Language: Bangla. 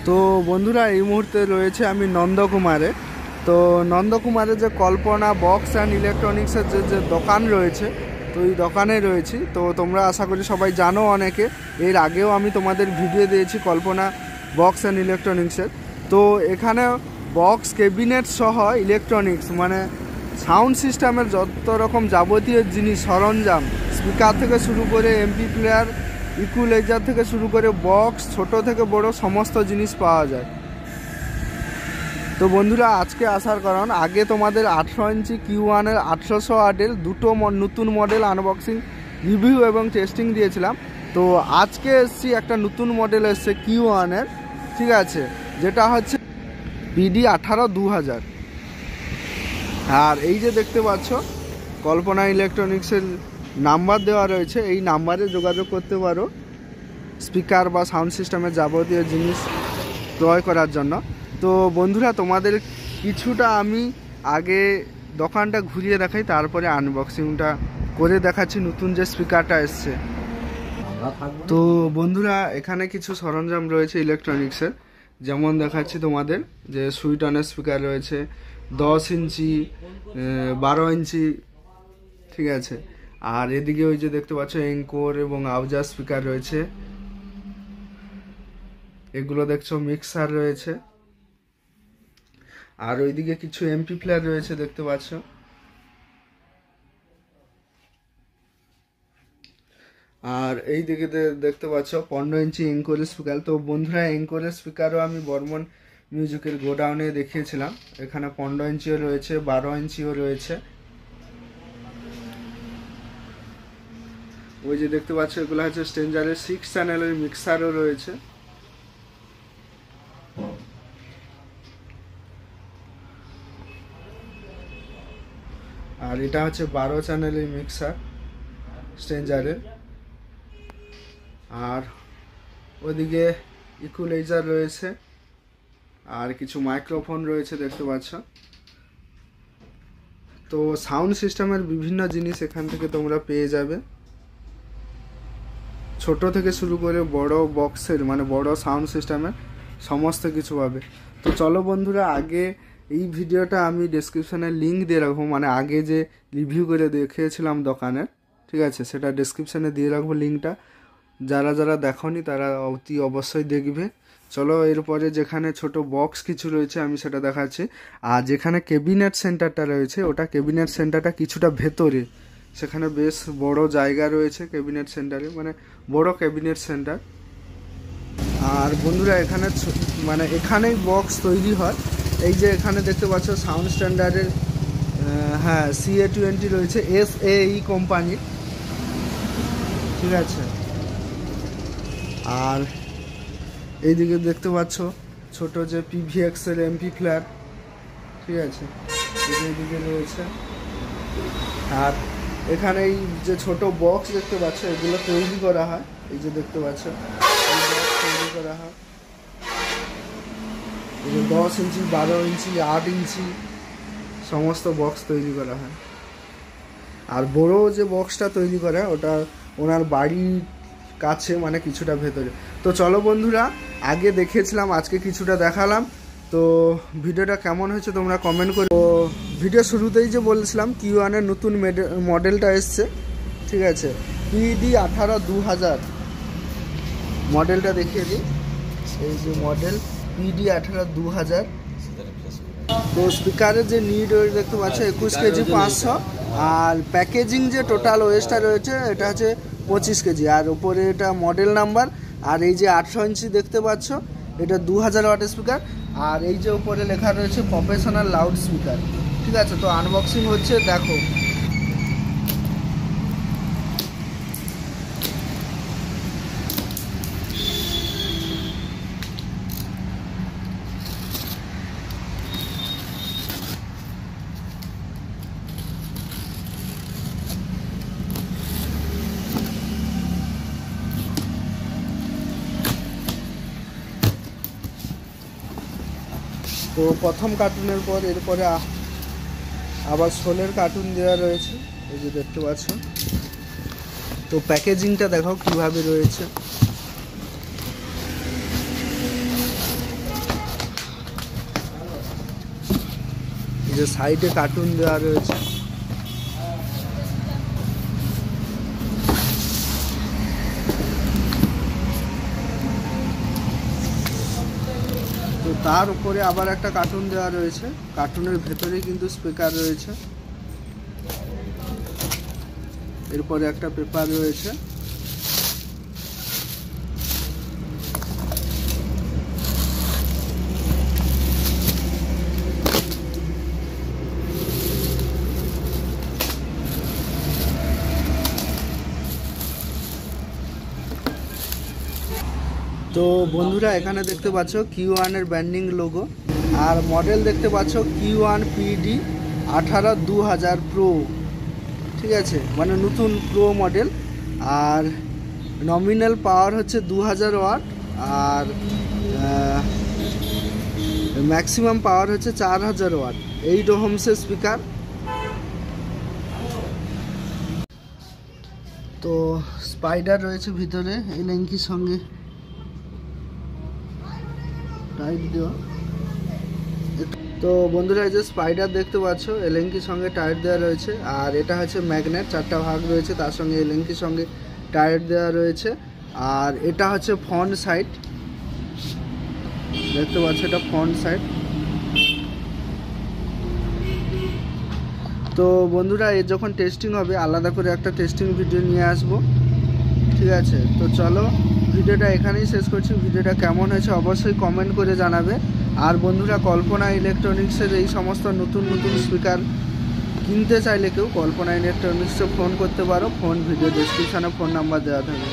তো বন্ধুরা এই মুহূর্তে রয়েছে আমি নন্দকুমারে। তো নন্দকুমারে যে কল্পনা বক্স অ্যান্ড ইলেকট্রনিক্সের যে দোকান রয়েছে, তো এই দোকানে রয়েছি। তো তোমরা আশা করি সবাই জানো, অনেকে এর আগেও আমি তোমাদের ভিডিও দিয়েছি কল্পনা বক্স অ্যান্ড ইলেকট্রনিক্সের। তো এখানে বক্স ক্যাবিনেট সহ ইলেকট্রনিক্স মানে সাউন্ড সিস্টেমের যত রকম যাবতীয় জিনিস সরঞ্জাম, স্পিকার থেকে শুরু করে এমপি প্লেয়ার, ইকুলাইজার থেকে শুরু করে বক্স, ছোট থেকে বড় সমস্ত জিনিস পাওয়া যায়। তো বন্ধুরা আজকে আসার কারণ, আগে তোমাদের 18 ইঞ্চি Q1-এর 800 ওয়াটের দুটো নতুন মডেল আনবক্সিং, রিভিউ এবং টেস্টিং দিয়েছিলাম। তো আজকে এসছি একটা নতুন মডেল এসছে Q1-এর, ঠিক আছে, যেটা হচ্ছে PD18-2000। আর এই যে দেখতে পাচ্ছ কল্পনা ইলেকট্রনিক্সের নাম্বার দেওয়া রয়েছে, এই নাম্বারে যোগাযোগ করতে পারো স্পিকার বা সাউন্ড সিস্টেমের যাবতীয় জিনিস ক্রয় করার জন্য। তো বন্ধুরা তোমাদের কিছুটা আমি আগে দোকানটা ঘুরিয়ে দেখাই, তারপরে আনবক্সিংটা করে দেখাচ্ছি নতুন যে স্পিকারটা এসছে। তো বন্ধুরা এখানে কিছু সরঞ্জাম রয়েছে ইলেকট্রনিক্সের, যেমন দেখাচ্ছি তোমাদের যে সুইটনের স্পিকার রয়েছে 10 ইঞ্চি, 12 ইঞ্চি, ঠিক আছে। আর এদিকে ওই যে দেখতে পাচ্ছ এঙ্কোর এবং আউজা স্পিকার রয়েছে, এগুলো দেখছো মিক্সার রয়েছে। আর ওইদিকে কিছু এমপি প্লেয়ার রয়েছে দেখতে পাচ্ছ। আর এই দিকে দেখতে পাচ্ছ 15 ইঞ্চি এঙ্কোরের স্পিকার। তো বন্ধুরা এঙ্কোরের স্পিকারও আমি বর্মন মিউজিকের গোডাউনে দেখিয়েছিলাম, এখানে 15 ইঞ্চিও রয়েছে, 12 ইঞ্চিও রয়েছে। ওই যে দেখতে পাচ্ছ এগুলো হচ্ছে স্ট্রেঞ্জারের 6 চ্যানেলের মিক্সারও রয়েছে। আর এটা হচ্ছে 12 চ্যানেলের মিক্সার স্ট্রেঞ্জারের। আর ওদিকে ইকুলাইজার রয়েছে আর কিছু মাইক্রোফোন রয়েছে দেখতে পাচ্ছ। তো সাউন্ড সিস্টেমের বিভিন্ন জিনিস এখান থেকে তোমরা পেয়ে যাবে, ছোট থেকে শুরু করে বড় বক্সের মানে বড় সাউন্ড সিস্টেমের সমস্ত কিছু পাবে। তো চলো বন্ধুরা, আগে এই ভিডিওটা আমি ডেসক্রিপশানে লিঙ্ক দিয়ে রাখবো, মানে আগে যে রিভিউ করে দেখিয়েছিলাম দোকানের, ঠিক আছে, সেটা ডেসক্রিপশানে দিয়ে রাখবো লিঙ্কটা। যারা যারা দেখোনি তারা অতি অবশ্যই দেখবে। চলো এরপরে যেখানে ছোট বক্স কিছু রয়েছে আমি সেটা দেখাচ্ছি। আর যেখানে ক্যাবিনেট সেন্টারটা রয়েছে, ওটা ক্যাবিনেট সেন্টারটা কিছুটা ভেতরে, সেখানে বেশ বড় জায়গা রয়েছে ক্যাবিনেট সেন্টারে, মানে বড় ক্যাবিনেট সেন্টার। আর বন্ধুরা এখানে মানে এখানেই বক্স তৈরি হয়। এই যে এখানে দেখতে পাচ্ছ সাউন্ড স্ট্যান্ডার্ডের, হ্যাঁ, CA20 রয়েছে, SAE কোম্পানির, ঠিক আছে। আর এইদিকে দেখতে পাচ্ছ ছোট যে PVX এর এমপি প্লেয়ার, ঠিক আছে, এইদিকে রয়েছে। আর এখানে এই যে ছোট বক্স দেখতে পাচ্ছ এগুলো তৈরি করা হয়, এই যে দেখতে পাচ্ছ এই বক্স তৈরি করা হয়, এই যে 10 ইঞ্চি, 12 ইঞ্চি, 8 ইঞ্চি সমস্ত বক্স তৈরি করা হয়। আর বড় যে বক্সটা তৈরি করা ওটা ওনার বাড়ির কাছে, মানে কিছুটা ভেতরে। তো চলো বন্ধুরা, আগে দেখিয়েছিলাম, আজকে কিছুটা দেখালাম। তো ভিডিওটা কেমন হয়েছে তোমরা কমেন্ট করো। তো ভিডিও শুরুতেই যে বলেছিলাম Q1-এর নতুন মডেলটা এসছে, ঠিক আছে, PD18-2000 মডেলটা দেখিয়ে দিই। এই যে মডেল PD18-2000। তো স্পিকারের যে নিড ওয়েট দেখতে পাচ্ছ 21 কেজি 500। আর প্যাকেজিং যে টোটাল ওয়েটটা রয়েছে এটা হচ্ছে 25 কেজি। আর উপরে এটা মডেল নাম্বার। আর এই যে 800 ইঞ্চি দেখতে পাচ্ছ এটা 2000 ওয়াটের স্পিকার। আর এই যে উপরে লেখা রয়েছে প্রফেশনাল লাউড স্পিকার, ঠিক আছে। তো আনবক্সিং হচ্ছে, দেখো। তো প্রথম কার্টুনের পর এরপরে আবার 16 কার্টুন দেওয়া রয়েছে, এই যে দেখতে পাচ্ছ। তো প্যাকেজিংটা দেখো কিভাবে রয়েছে। যে সাইডে কার্টুন দেওয়া রয়েছে। তো তার উপরে আবার একটা কার্টুন দেওয়া রয়েছে, কার্টুনের ভেতরেই কিন্তু স্পিকার রয়েছে। এরপরে একটা পেপার রয়েছে। তো বন্ধুরা এখানে দেখতে পাচ্ছ Q1 এর ব্র্যান্ডিং লোগো, আর মডেল দেখতে পাচ্ছ Q1 PD 18 2000 প্রো, ঠিক আছে, মানে নতুন প্রো মডেল। আর নমিনাল পাওয়ার হচ্ছে 2000 ওয়াট, আর ম্যাক্সিমাম পাওয়ার হচ্ছে 4000 ওয়াট। 8 ওহমসের স্পিকার। তো স্পাইডার রয়েছে ভিতরে, এই ল্যাঙ্কির সঙ্গে টাইট দেওয়া। তো বন্ধুরা এই যে স্পাইডার দেখতে পাচ্ছ, এলেঙ্কির সঙ্গে টায়ার দেওয়া রয়েছে। আর এটা হচ্ছে ম্যাগনেট, 4টা ভাগ রয়েছে, তার সঙ্গে এলেঙ্কির সঙ্গে টায়ার দেওয়া রয়েছে। আর এটা হচ্ছে ফ্রন্ট সাইড, দেখতে পাচ্ছ এটা ফ্রন্ট সাইড। তো বন্ধুরা এর যখন টেস্টিং হবে আলাদা করে একটা টেস্টিং ভিডিও নিয়ে আসবো, ঠিক আছে। তো চলো ভিডিওটা এখানেই শেষ করছি। ভিডিওটা কেমন হয়েছে অবশ্যই কমেন্ট করে জানাবে। আর বন্ধুরা কল্পনা ইলেকট্রনিক্সের এই সমস্ত নতুন নতুন স্পিকার কিনতে চাইলে কেউ কল্পনা ইলেকট্রনিক্সে ফোন করতে পারো। ফোন ভিডিও ডেসক্রিপশানে ফোন নাম্বার দেওয়া থাকবে।